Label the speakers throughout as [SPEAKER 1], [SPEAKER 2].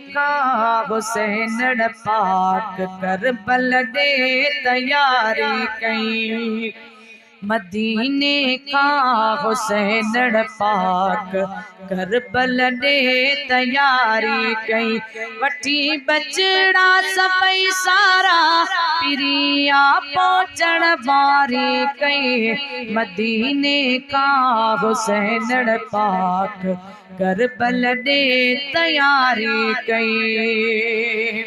[SPEAKER 1] का हुसैन पाक करबल दे तैयारी कई। मदीने का हुसैन पाक करबल दे तैयारी कई। वठी बचड़ा सबई सारा पिरिया पहुंचण वारी कई। मदीने का हुसैन पाक करबल दे तैयारी कई।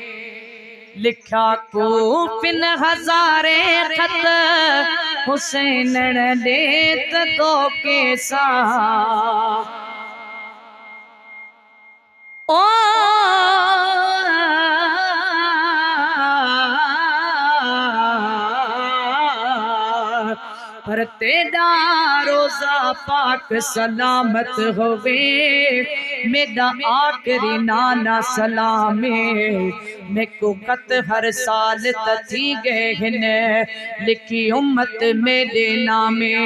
[SPEAKER 1] लिखा कूफिन हजारे खत हुसैन देत तो केसा। ओ पर तेरा रोजा पाक सलामत होवे। मेरा आखिरी नाना सलामे। मैं को कत हर साल तथी गए हिन लिखी उम्मत मेरे नामे।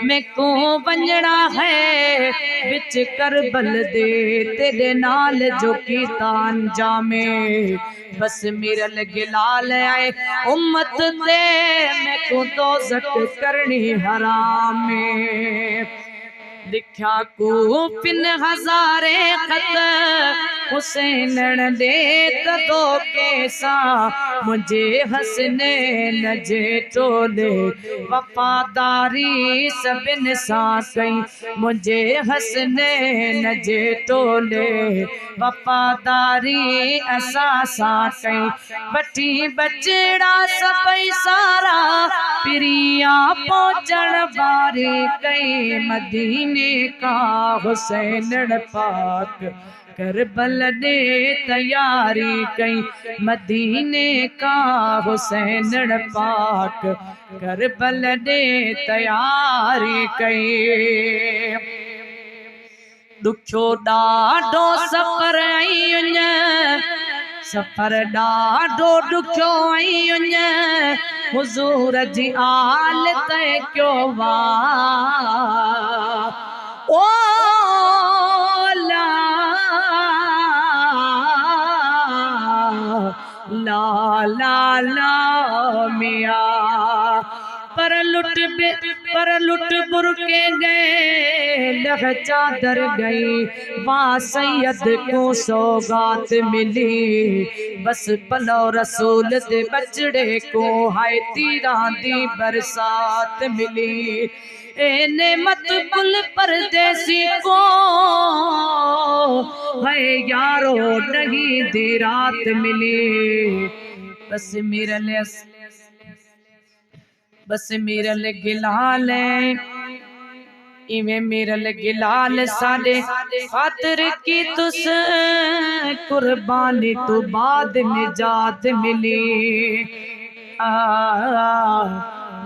[SPEAKER 1] मैं को वंजना है बिच करबल दे तेरे नाल जो कीतान जामे। बस मिरल गिलाल आए उम्मत दे मैं को दोज़ख करनी हराम। लिखा कूफिन हजारे खत हुसैन देत तो केसा। मुझे हसनैन जे टोले वफादारी सबिन सा कई। मुझे हसनैन जे टोले वफादारी असा सा कई। वठी बचड़ा सबई सारा पिरिया पहुंचण वारी कई। मदीने का हुसैन पाक करबल दे तैयारी कई। मदीने का हुसैन पाक करबल दे तैयारी कई। दुखो ॾाढो सफ़र आईं सफ़र ॾाढो ॾुखियो आईं। हुजूर जी आल तय क्यों वा। ओ ला ला ला ला मिया। पर लुट बुरके गए लह चादर गई। वहाँ सैयद को सौगात मिली। बस पलो रसूल दे बचड़े को हाय तीरां दी बरसात मिली। ए नेमत गुल परदेसी को है यारो नहीं दी रात मिली। बस मिरल गिलाल इवें मिरल गिलाल साडे खातिर की तुस कुर्बानी तो बाद निजात मिली।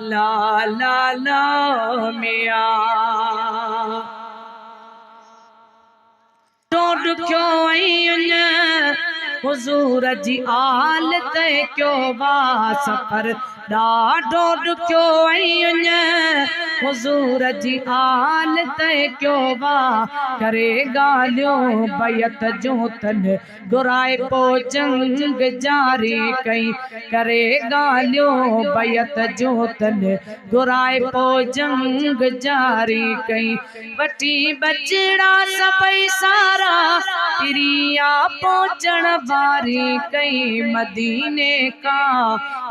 [SPEAKER 1] ला ला ला मिया। टोड क्यों आई हुजूर जी आल तय क्यों वा। सफर ॾाढो ॾुखियो आई हुजूर जी आल तय क्यों वा। करे ॻाल्हियूं बैत जूं तन घुराए पो जंग जारी कई। करे ॻाल्हियूं बैत जूं तन घुराए पो जंग जारी कई। वठी बचड़ा सबई सारा पिरिया पहुंचण वारी कई। मदीने का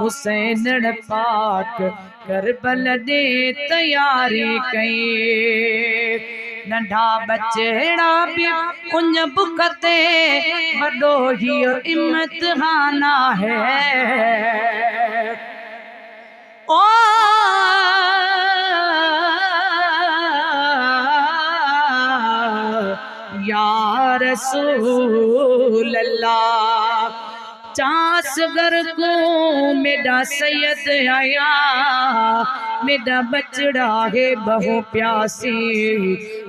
[SPEAKER 1] हुसैन पाक करबल दे तैयारी कई। नंढा बचड़ा भी उन बुखते वडो ही इम्तिहाना है। ओ या रसूल अल्लाह। चास घर को मेरा सैयद आया। मेरा बचड़ा है बहु प्यासी।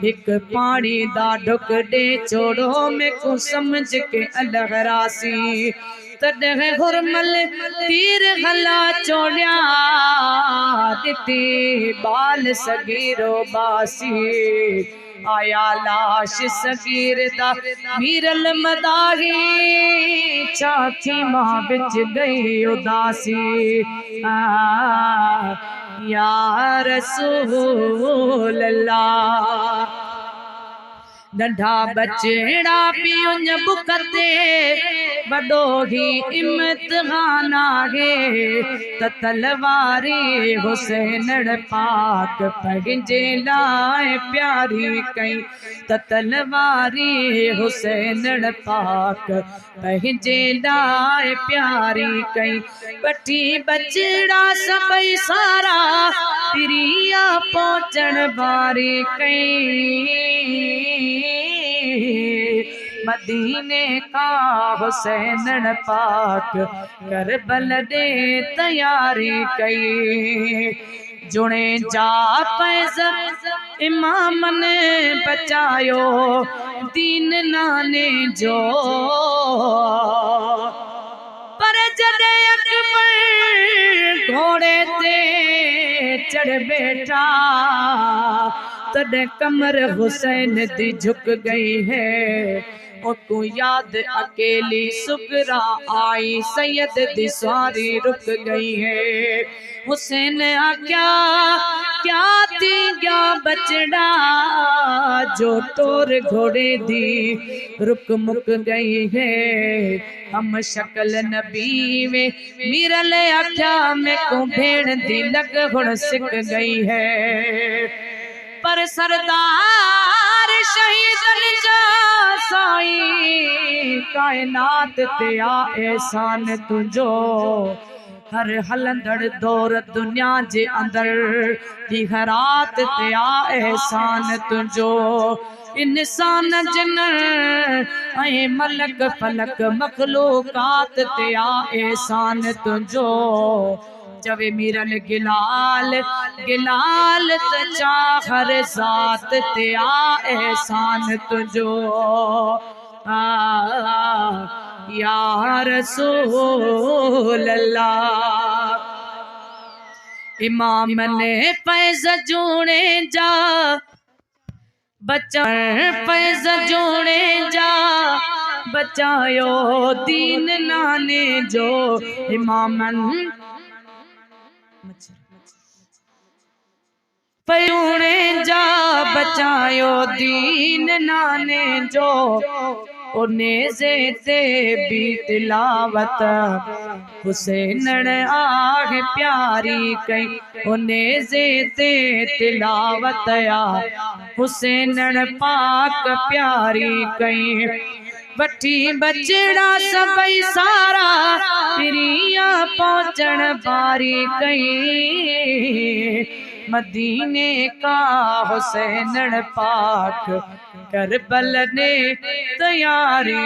[SPEAKER 1] एक पानी दा ढुक दे छोड़ो मैं को समझ के अलगरासी। तॾहिं हुरमल तीर हला चोड़िया दिती बाल सगीरो बासी। आया लाश सगीर दा मीरल मदाही चाची मां बिच गई उदासी या रसूल अल्लाह नंढा बचड़ा पियुन बुकते बड़ो ही इम्तिहान आहे त तलवारी हुसैन पाक पंहिंजे लाइ प्यारी कई त तलवारी हुसैन पाक पंहिंजे लाइ प्यारी कई वठी बचड़ा सभई सारा प्रिया पहुंचण वारी कई मदीने का हुसैन पाक करबल दे तैयारी कई जुणे जा पैज़ इमाम ने बचायो दीन नाने जो पर जदे अकबर घोड़े ते चढ़ बैठा तद कमर हुसैन दी झुक गई है उनको याद अकेली सुगरा आई सैयद दी सवारी रुक गई है हुसैन आख्या क्या थी क्या बचड़ा जो तोर घोड़े दी रुक मुक गई है हम शक्ल नबी में मीरल आख्या मैं को भेड़ दी लग हुण सिक गई है पर सरदार शहीद जा साई कायनात ते आ एहसान तुझो हर हलंदड़ दौर दुनिया जे अंदर दिहरात ते आ एहसान तुझो इंसान जिन ऐं मलक फलक मखलूकात ते आ एहसान तुझो जवे मीरल गिलाल गिलाल त चाहर जात ते आ एहसान तुझो या रसूल अल्लाह इमाम ने पैज़ जोड़े जा बचा पैज़ जोड़े जा बचायो दीन नाने जो इमामन पयूणे जा बचायो दीन नाने जो उनेज़े ते भी तिलावत हुसैन आह प्यारी कई उनेज़े ते तिलावत आ हुसैन पाक प्यारी कई वठी बचड़ा सबई सारा प्रिया पहुंचण बारी कई मदीने का हुसैन पाक करबल ने तैयारी